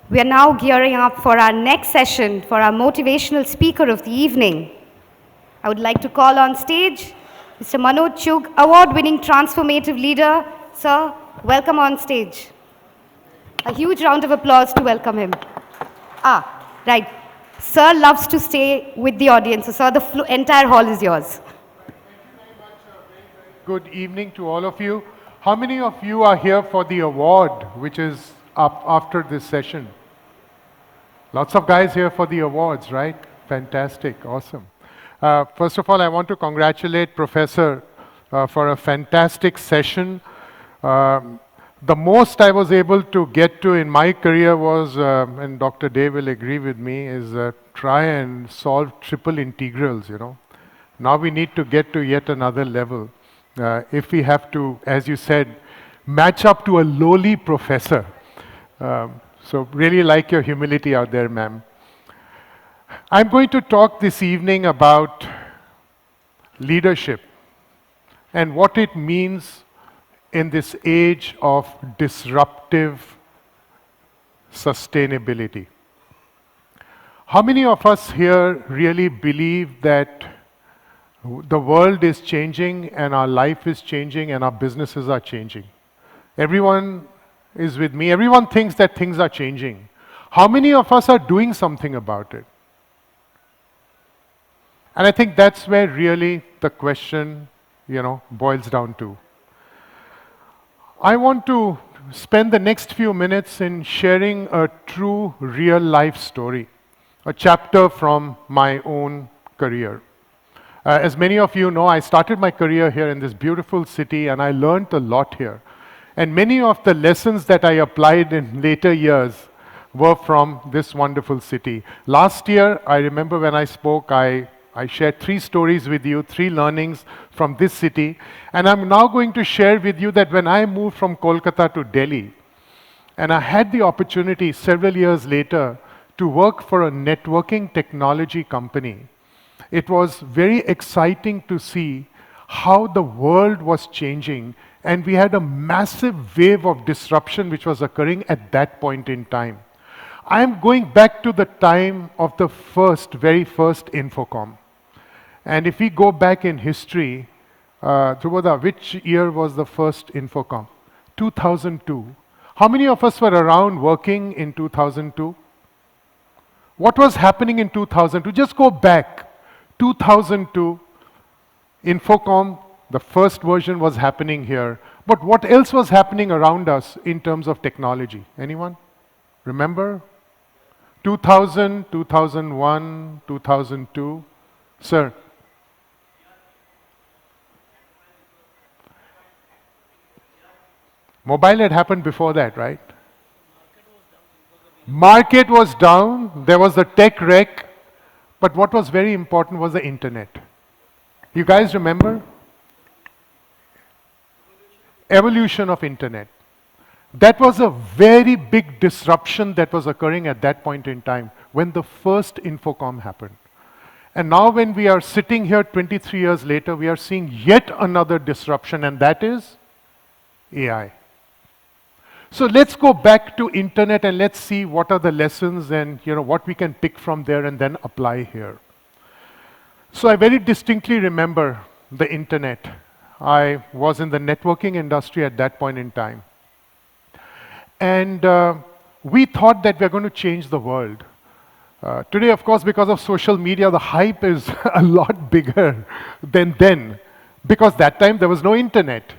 We are now gearing up for our next session for our motivational speaker of the evening. I would like to call on stage Mr. Manoj Chugh, award-winning transformative leader. Sir, welcome on stage. A huge round of applause to welcome him. Right. Sir loves to stay with the audience. So, sir, the entire hall is yours. Good evening to all of you. How many of you are here for the award, which is up after this session? Lots of guys here for the awards, right? Fantastic, awesome. First of all, I want to congratulate Professor for a fantastic session. The most I was able to get to in my career was, and Dr. Day will agree with me, is try and solve triple integrals, Now we need to get to yet another level. If we have to, as you said, match up to a lowly professor. So really like your humility out there, ma'am. I'm going to talk this evening about leadership and what it means in this age of disruptive sustainability. How many of us here really believe that the world is changing and our life is changing and our businesses are changing? Everyone is with me. Everyone thinks that things are changing. How many of us are doing something about it? And I think that's where really the question, boils down to. I want to spend the next few minutes in sharing a true real life story, a chapter from my own career. As many of you know, I started my career here in this beautiful city and I learned a lot here. And many of the lessons that I applied in later years were from this wonderful city. Last year, I remember when I spoke, I shared 3 stories with you, 3 learnings from this city. And I'm now going to share with you that when I moved from Kolkata to Delhi, and I had the opportunity several years later to work for a networking technology company, it was very exciting to see how the world was changing, and we had a massive wave of disruption which was occurring at that point in time. I am going back to the time of the very first INFOCOM. And if we go back in history, Dhruvoda, which year was the first INFOCOM? 2002. How many of us were around working in 2002? What was happening in 2002? Just go back. 2002, INFOCOM, the first version was happening here. But what else was happening around us in terms of technology? Anyone? Remember? 2000, 2001, 2002. Sir? Mobile had happened before that, right? Market was down. There was the tech wreck. But what was very important was the internet. You guys remember? Evolution of internet. That was a very big disruption that was occurring at that point in time when the first INFOCOM happened. And now when we are sitting here 23 years later, we are seeing yet another disruption, and that is AI. So let's go back to internet and let's see what are the lessons and what we can pick from there and then apply here. So I very distinctly remember the internet. I was in the networking industry at that point in time. And we thought that we're going to change the world. Today, of course, because of social media, the hype is a lot bigger than then. Because that time there was no internet.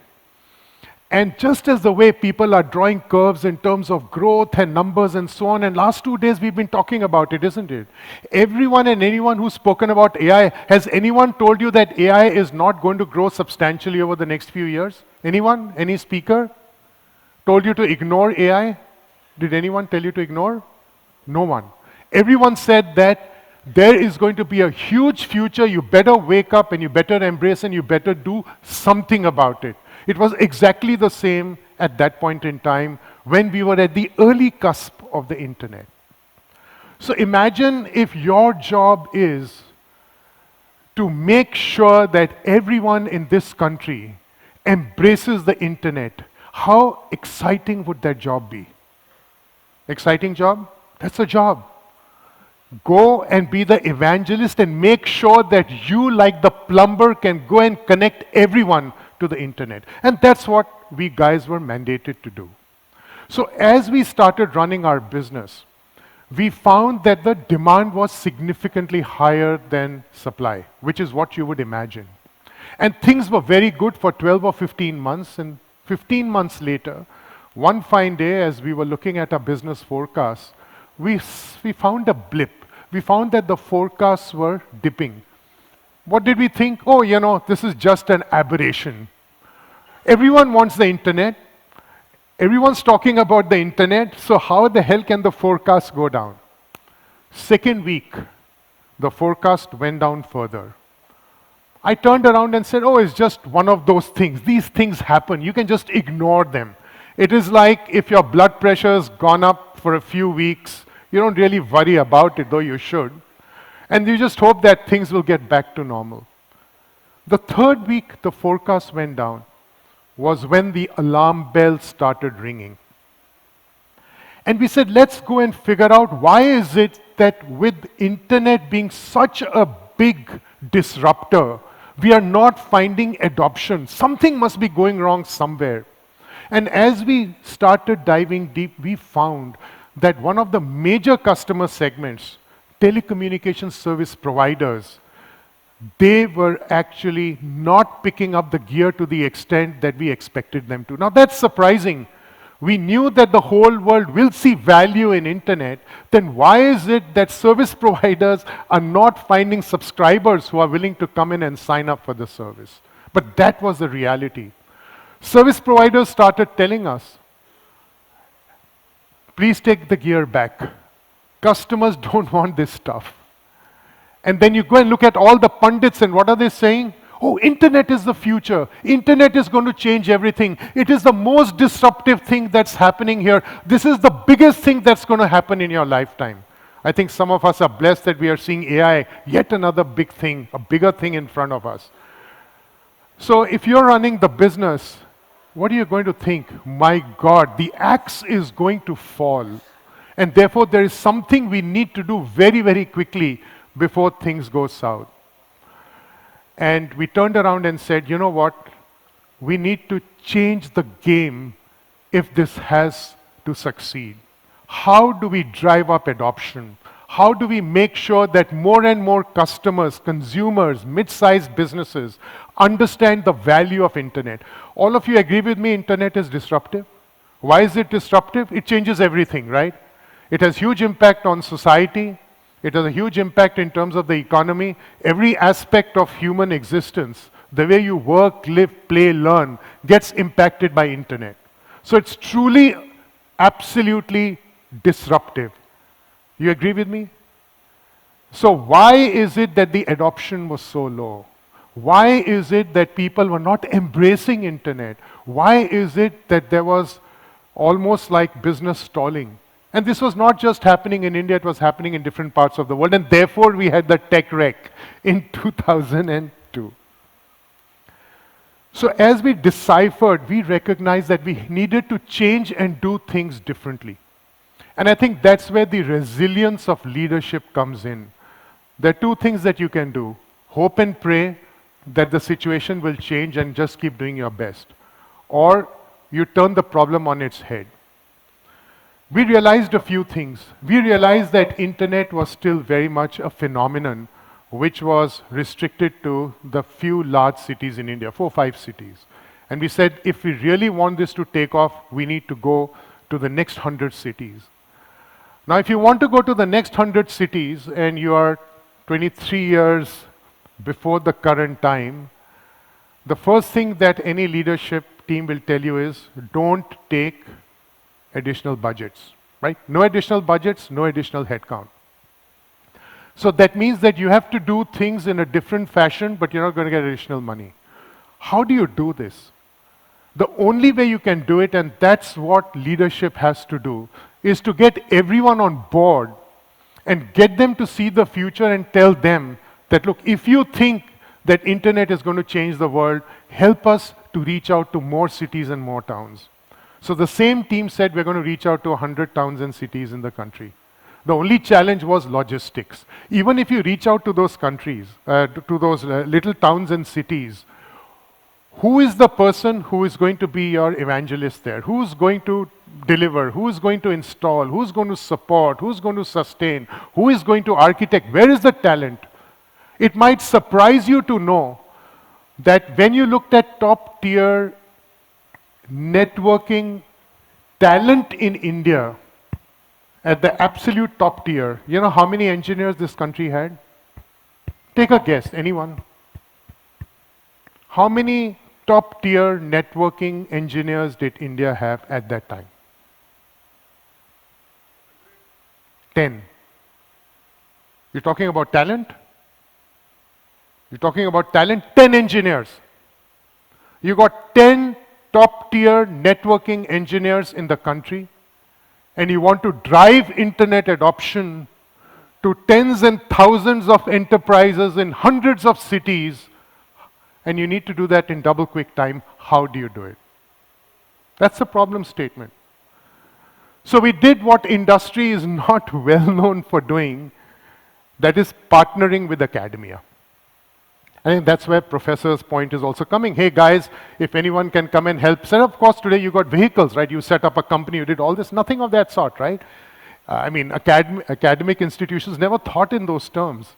And just as the way people are drawing curves in terms of growth and numbers and so on, and last 2 days we've been talking about it, isn't it? Everyone and anyone who's spoken about AI, has anyone told you that AI is not going to grow substantially over the next few years? Anyone? Any speaker told you to ignore AI? Did anyone tell you to ignore? No one. Everyone said that there is going to be a huge future, you better wake up and you better embrace and you better do something about it. It was exactly the same at that point in time when we were at the early cusp of the internet. So imagine if your job is to make sure that everyone in this country embraces the internet. How exciting would that job be? Exciting job? That's a job. Go and be the evangelist and make sure that you, like the plumber, can go and connect everyone to the internet. And that's what we guys were mandated to do. So as we started running our business, we found that the demand was significantly higher than supply, which is what you would imagine. And things were very good for 12 or 15 months, and 15 months later, one fine day as we were looking at our business forecast, we found a blip. We found that the forecasts were dipping. What did we think? Oh, this is just an aberration. Everyone wants the internet. Everyone's talking about the internet, so how the hell can the forecast go down? Second week, the forecast went down further. I turned around and said, oh, it's just one of those things. These things happen. You can just ignore them. It is like if your blood pressure's gone up for a few weeks, you don't really worry about it, though you should. And you just hope that things will get back to normal. The third week, the forecast went down, was when the alarm bells started ringing. And we said, let's go and figure out why is it that with internet being such a big disruptor, we are not finding adoption. Something must be going wrong somewhere. And as we started diving deep, we found that one of the major customer segments, telecommunication service providers, they were actually not picking up the gear to the extent that we expected them to. Now that's surprising. We knew that the whole world will see value in internet, then why is it that service providers are not finding subscribers who are willing to come in and sign up for the service? But that was the reality. Service providers started telling us, please take the gear back. Customers don't want this stuff. And then you go and look at all the pundits and what are they saying? Oh, internet is the future. Internet is going to change everything. It is the most disruptive thing that's happening here. This is the biggest thing that's going to happen in your lifetime. I think some of us are blessed that we are seeing AI, yet another big thing, a bigger thing in front of us. So if you're running the business, what are you going to think? My God, the axe is going to fall. And therefore, there is something we need to do very, very quickly before things go south. And we turned around and said, you know what? We need to change the game if this has to succeed. How do we drive up adoption? How do we make sure that more and more customers, consumers, mid-sized businesses understand the value of internet? All of you agree with me, internet is disruptive? Why is it disruptive? It changes everything, right? It has huge impact on society. It has a huge impact in terms of the economy. Every aspect of human existence, the way you work, live, play, learn, gets impacted by internet. So it's truly, absolutely disruptive. You agree with me? So why is it that the adoption was so low? Why is it that people were not embracing internet? Why is it that there was almost like business stalling? And this was not just happening in India, it was happening in different parts of the world. And therefore, we had the tech wreck in 2002. So as we deciphered, we recognized that we needed to change and do things differently. And I think that's where the resilience of leadership comes in. There are two things that you can do. Hope and pray that the situation will change and just keep doing your best. Or you turn the problem on its head. We realized a few things. We realized that internet was still very much a phenomenon which was restricted to the few large cities in India, 4 or 5 cities. And we said, if we really want this to take off, we need to go to the next 100 cities. Now, if you want to go to the next 100 cities and you are 23 years before the current time, the first thing that any leadership team will tell you is, don't take additional budgets, right? No additional budgets, no additional headcount. So that means that you have to do things in a different fashion, but you're not going to get additional money. How do you do this? The only way you can do it, and that's what leadership has to do, is to get everyone on board and get them to see the future and tell them that, look, if you think that internet is going to change the world, help us to reach out to more cities and more towns. So the same team said we're going to reach out to 100 towns and cities in the country. The only challenge was logistics. Even if you reach out to those countries, to those little towns and cities, who is the person who is going to be your evangelist there? Who's going to deliver? Who's going to install? Who's going to support? Who's going to sustain? Who is going to architect? Where is the talent? It might surprise you to know that when you looked at top tier networking talent in India, at the absolute top tier, you know how many engineers this country had? Take a guess, anyone? How many top tier networking engineers did India have at that time? 10. You're talking about talent? You're talking about talent? 10 engineers. You got 10 top tier networking engineers in the country, and you want to drive internet adoption to tens and thousands of enterprises in hundreds of cities, and you need to do that in double quick time. How do you do it? That's the problem statement. So we did what industry is not well known for doing, that is partnering with academia. I think that's where Professor's point is also coming. Hey guys, if anyone can come and help. So of course today you got vehicles, right? You set up a company, you did all this, nothing of that sort, right? I mean, academic institutions never thought in those terms.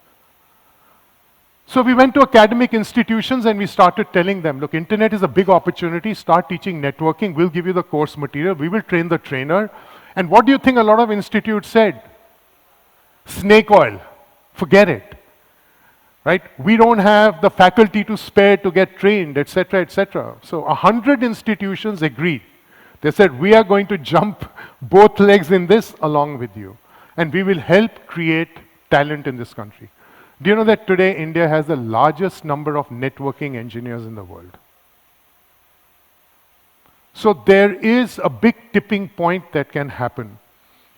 So we went to academic institutions and we started telling them, look, internet is a big opportunity, start teaching networking, we'll give you the course material, we will train the trainer. And what do you think a lot of institutes said? Snake oil, forget it. Right? We don't have the faculty to spare to get trained, etc., etc. So 100 institutions agreed. They said, we are going to jump both legs in this along with you. And we will help create talent in this country. Do you know that today India has the largest number of networking engineers in the world? So there is a big tipping point that can happen.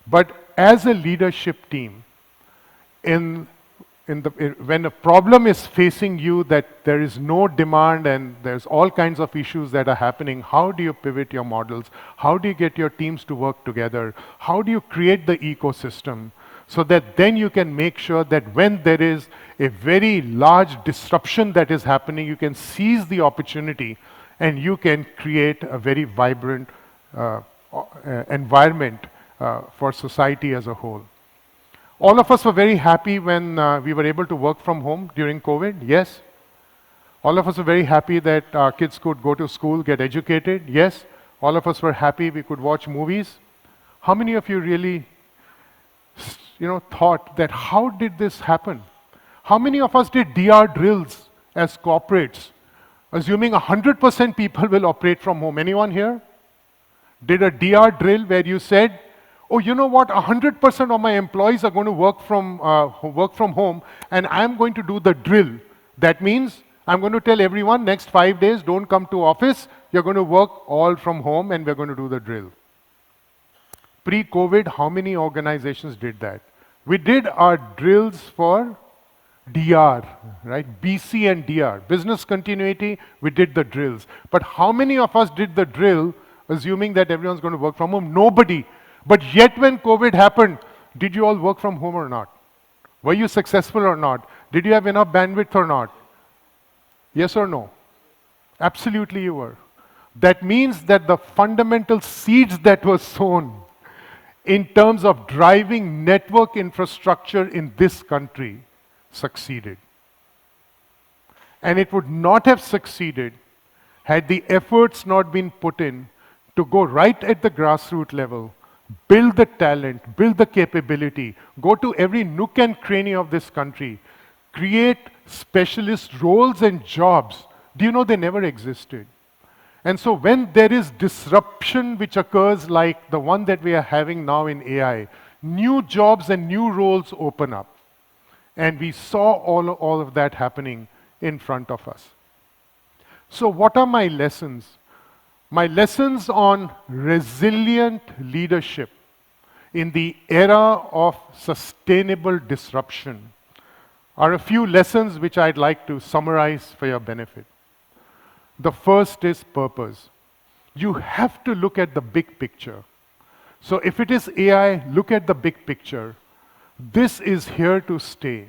But as a leadership team, when a problem is facing you that there is no demand and there's all kinds of issues that are happening, how do you pivot your models? How do you get your teams to work together? How do you create the ecosystem so that then you can make sure that when there is a very large disruption that is happening, you can seize the opportunity and you can create a very vibrant environment for society as a whole. All of us were very happy when we were able to work from home during COVID, yes. All of us were very happy that our kids could go to school, get educated, yes. All of us were happy we could watch movies. How many of you really, thought that how did this happen? How many of us did DR drills as corporates, assuming 100% people will operate from home? Anyone here? Did a DR drill where you said, oh, you know what, 100% of my employees are going to work from home, and I'm going to do the drill. That means I'm going to tell everyone next 5 days, don't come to office, you're going to work all from home, and we're going to do the drill. Pre-COVID, how many organizations did that? We did our drills for DR, right? BC and DR, business continuity, we did the drills. But how many of us did the drill, assuming that everyone's going to work from home? Nobody. But yet when COVID happened, did you all work from home or not? Were you successful or not? Did you have enough bandwidth or not? Yes or no? Absolutely you were. That means that the fundamental seeds that were sown in terms of driving network infrastructure in this country succeeded. And it would not have succeeded had the efforts not been put in to go right at the grassroots level, build the talent, build the capability, go to every nook and cranny of this country, create specialist roles and jobs. Do you know they never existed? And so when there is disruption which occurs like the one that we are having now in AI, new jobs and new roles open up. And we saw all of that happening in front of us. So what are my lessons? My lessons on resilient leadership in the era of sustainable disruption are a few lessons which I'd like to summarize for your benefit. The first is purpose. You have to look at the big picture. So if it is AI, look at the big picture. This is here to stay.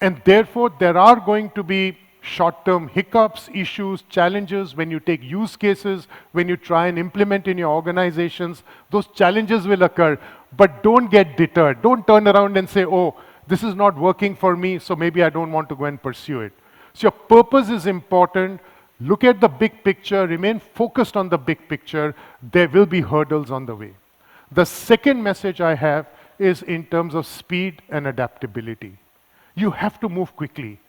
And therefore, there are going to be short-term hiccups, issues, challenges when you take use cases, when you try and implement in your organizations. Those challenges will occur, but don't get deterred. Don't turn around and say, oh, this is not working for me, so maybe I don't want to go and pursue it. So your purpose is important. Look at the big picture, remain focused on the big picture. There will be hurdles on the way. The second message I have is in terms of speed and adaptability. You have to move quickly.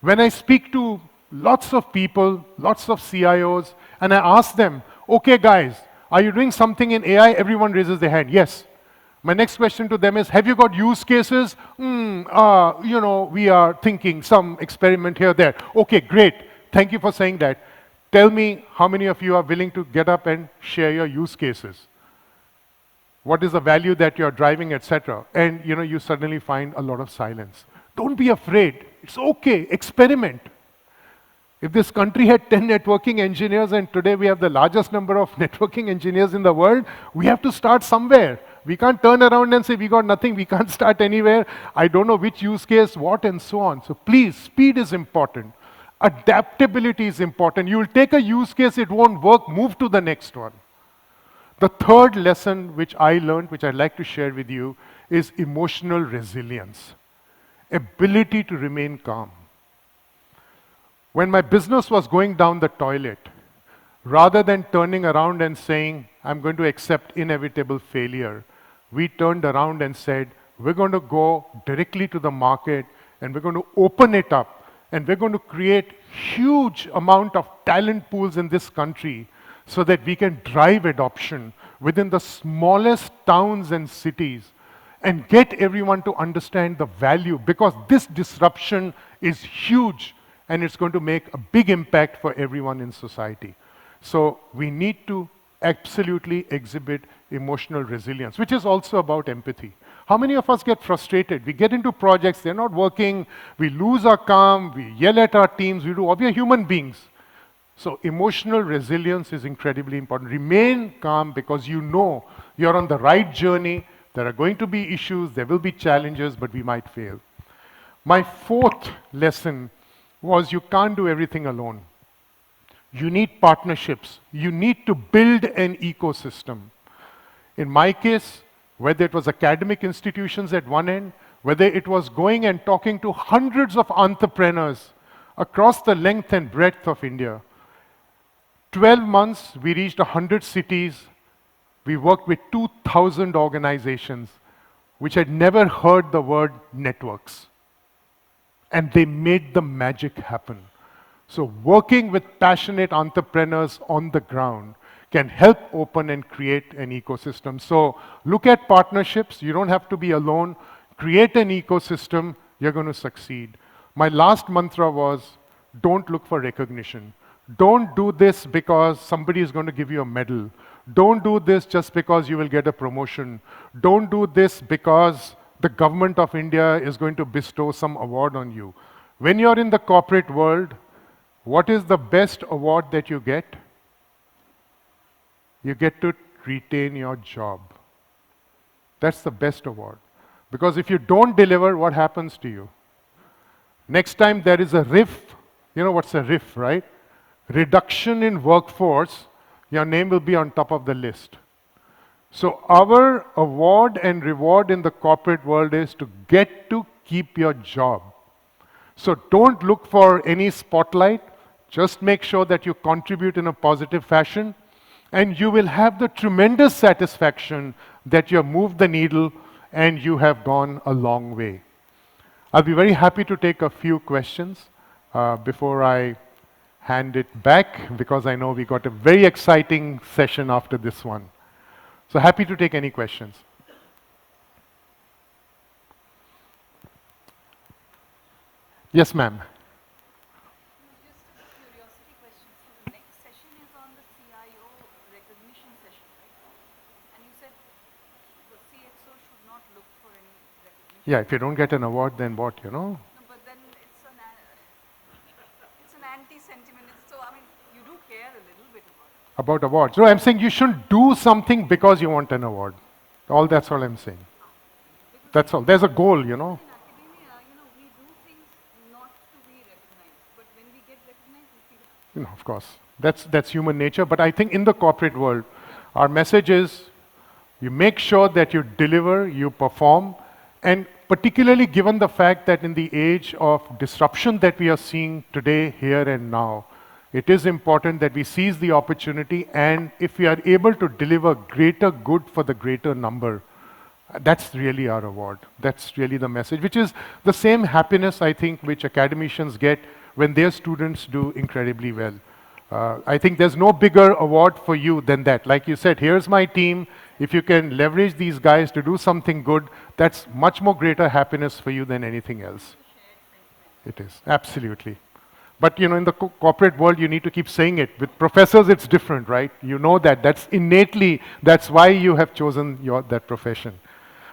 When I speak to lots of people, lots of CIOs, and I ask them, okay guys, are you doing something in AI? Everyone raises their hand, yes. My next question to them is, have you got use cases? We are thinking some experiment here, there. Okay, great. Thank you for saying that. Tell me how many of you are willing to get up and share your use cases. What is the value that you're driving, etc. And you suddenly find a lot of silence. Don't be afraid. It's okay. Experiment. If this country had 10 networking engineers and today we have the largest number of networking engineers in the world, we have to start somewhere. We can't turn around and say we got nothing, we can't start anywhere. I don't know which use case, what, and so on. So please, speed is important. Adaptability is important. You will take a use case, it won't work, move to the next one. The third lesson which I learned, which I'd like to share with you, is emotional resilience. Ability to remain calm. When my business was going down the toilet, rather than turning around and saying, I'm going to accept inevitable failure, we turned around and said, we're going to go directly to the market and we're going to open it up and we're going to create huge amount of talent pools in this country so that we can drive adoption within the smallest towns and cities and get everyone to understand the value, because this disruption is huge and it's going to make a big impact for everyone in society. So we need to absolutely exhibit emotional resilience, which is also about empathy. How many of us get frustrated? We get into projects, they're not working, we lose our calm, we yell at our teams, we are human beings. So emotional resilience is incredibly important. Remain calm because you know you're on the right journey. There are going to be issues, there will be challenges, but we might fail. My fourth lesson was you can't do everything alone. You need partnerships. You need to build an ecosystem. In my case, whether it was academic institutions at one end, whether it was going and talking to hundreds of entrepreneurs across the length and breadth of India. 12 months, we reached 100 cities. We worked with 2,000 organizations which had never heard the word networks. And they made the magic happen. So working with passionate entrepreneurs on the ground can help open and create an ecosystem. So look at partnerships. You don't have to be alone. Create an ecosystem. You're going to succeed. My last mantra was, don't look for recognition. Don't do this because somebody is going to give you a medal. Don't do this just because you will get a promotion. Don't do this because the government of India is going to bestow some award on you. When you're in the corporate world, what is the best award that you get? You get to retain your job. That's the best award. Because if you don't deliver, what happens to you? Next time there is a RIF, you know what's a RIF, right? Reduction in workforce, your name will be on top of the list. So our award and reward in the corporate world is to get to keep your job. So don't look for any spotlight. Just make sure that you contribute in a positive fashion, and you will have the tremendous satisfaction that you have moved the needle and you have gone a long way. I'll be very happy to take a few questions before I hand it back, because I know we got a very exciting session after this one. So happy to take any questions. Yes, ma'am. Just a curiosity question. So the next session is on the CIO recognition session, right? And you said the CXO should not look for any recognition. Yeah, if you don't get an award, then what, No, but then it's an anti-sentiment. So, I mean, you do care a little bit about it. about awards. No, I'm saying you shouldn't do something because you want an award. That's all I'm saying. Because That's all. There's a goal, you know. In academia, we do things not to be recognized, but when we get recognized, we feel happy. You know, of course, that's human nature. But I think in the corporate world, our message is you make sure that you deliver, you perform, and particularly given the fact that in the age of disruption that we are seeing today, here and now, it is important that we seize the opportunity, and if we are able to deliver greater good for the greater number, that's really our award. That's really the message, which is the same happiness, I think, which academicians get when their students do incredibly well. I think there's no bigger award for you than that. Like you said, here's my team. If you can leverage these guys to do something good, that's much more greater happiness for you than anything else. It is, absolutely. But you know, in the corporate world, you need to keep saying it. With professors, it's different, right? You know that. That's innately, that's why you have chosen that profession.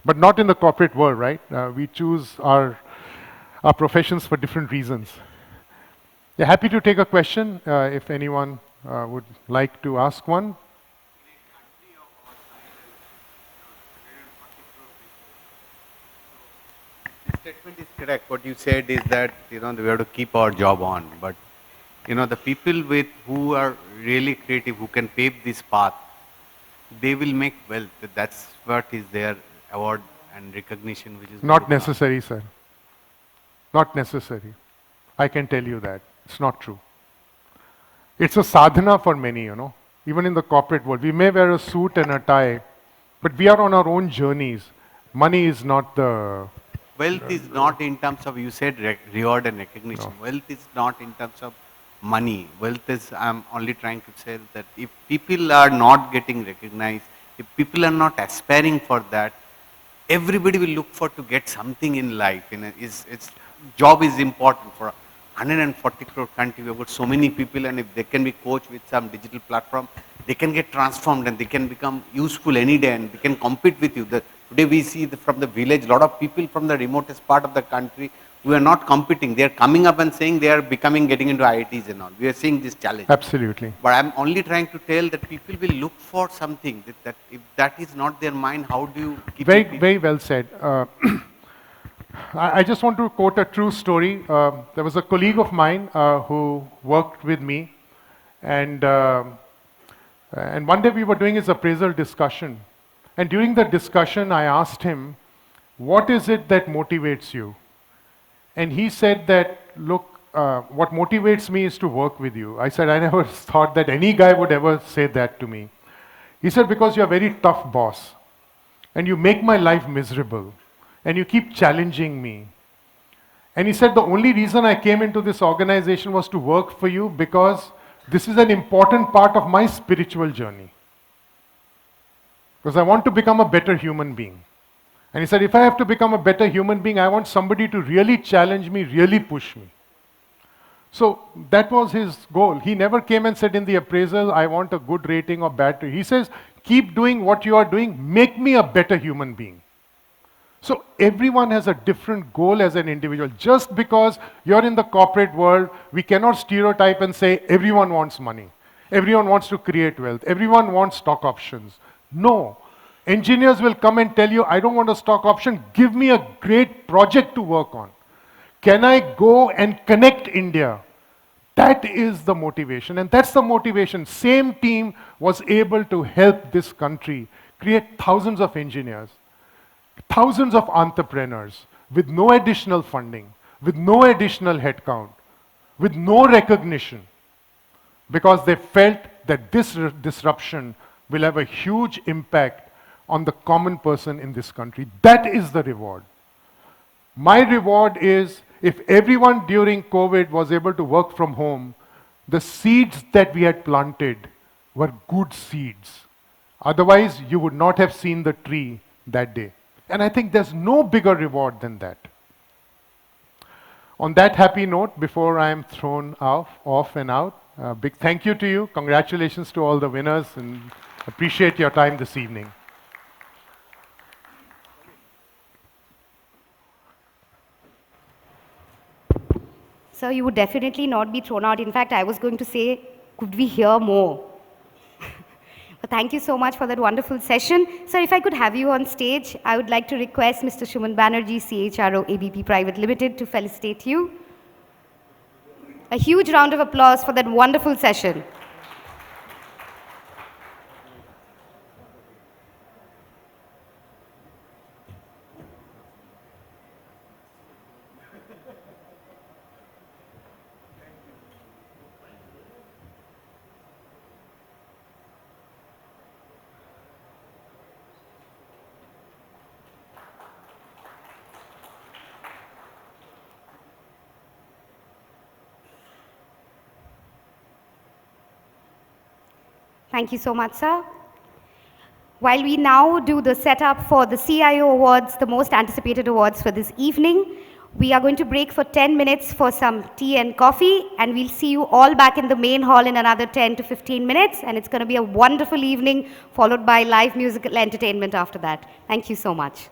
But not in the corporate world, right? We choose our professions for different reasons. Yeah, happy to take a question if anyone would like to ask one. Statement is correct. What you said is that we have to keep our job on, but the people who are really creative, who can pave this path, they will make wealth. That's what is their award and recognition, which is Not necessary, sir. Not necessary. I can tell you that. It's not true. It's a sadhana for many, you know. Even in the corporate world, we may wear a suit and a tie, but we are on our own journeys. Money is not the... Wealth is not in terms of, you said reward and recognition. No. Wealth is not in terms of money. Wealth is, I'm only trying to say that if people are not getting recognized, if people are not aspiring for that, everybody will look for to get something in life. Job is important for 140 crore country. We've got so many people, and if they can be coached with some digital platform, they can get transformed and they can become useful any day and they can compete with you. Today we see from the village, a lot of people from the remotest part of the country who are not competing. They are coming up and saying they are getting into IITs and all. We are seeing this challenge. Absolutely. But I'm only trying to tell that people will look for something. That if that is not their mind, how do you keep it? Very well said. I just want to quote a true story. There was a colleague of mine who worked with me, and one day we were doing his appraisal discussion. And during the discussion, I asked him, what is it that motivates you? And he said that, look, what motivates me is to work with you. I said, I never thought that any guy would ever say that to me. He said, because you're a very tough boss, and you make my life miserable, and you keep challenging me. And he said, the only reason I came into this organization was to work for you because this is an important part of my spiritual journey. Because I want to become a better human being. And he said, if I have to become a better human being, I want somebody to really challenge me, really push me. So that was his goal. He never came and said in the appraisal, I want a good rating or bad rating. He says, keep doing what you are doing, make me a better human being. So everyone has a different goal as an individual. Just because you're in the corporate world, we cannot stereotype and say everyone wants money. Everyone wants to create wealth. Everyone wants stock options. No. Engineers will come and tell you, I don't want a stock option. Give me a great project to work on. Can I go and connect India? That is the motivation. And that's the motivation. Same team was able to help this country create thousands of engineers, thousands of entrepreneurs with no additional funding, with no additional headcount, with no recognition, because they felt that this disruption will have a huge impact on the common person in this country. That is the reward. My reward is if everyone during COVID was able to work from home, the seeds that we had planted were good seeds. Otherwise, you would not have seen the tree that day. And I think there's no bigger reward than that. On that happy note, before I am thrown off and out, a big thank you to you. Congratulations to all the winners, and appreciate your time this evening. Sir, you would definitely not be thrown out. In fact, I was going to say, could we hear more? Thank you so much for that wonderful session. Sir, if I could have you on stage, I would like to request Mr. Shuman Banerjee, CHRO ABP Private Limited, to felicitate you. A huge round of applause for that wonderful session. Thank you so much, sir. While we now do the setup for the CIO Awards, the most anticipated awards for this evening, we are going to break for 10 minutes for some tea and coffee, and we'll see you all back in the main hall in another 10 to 15 minutes, and it's going to be a wonderful evening, followed by live musical entertainment after that. Thank you so much.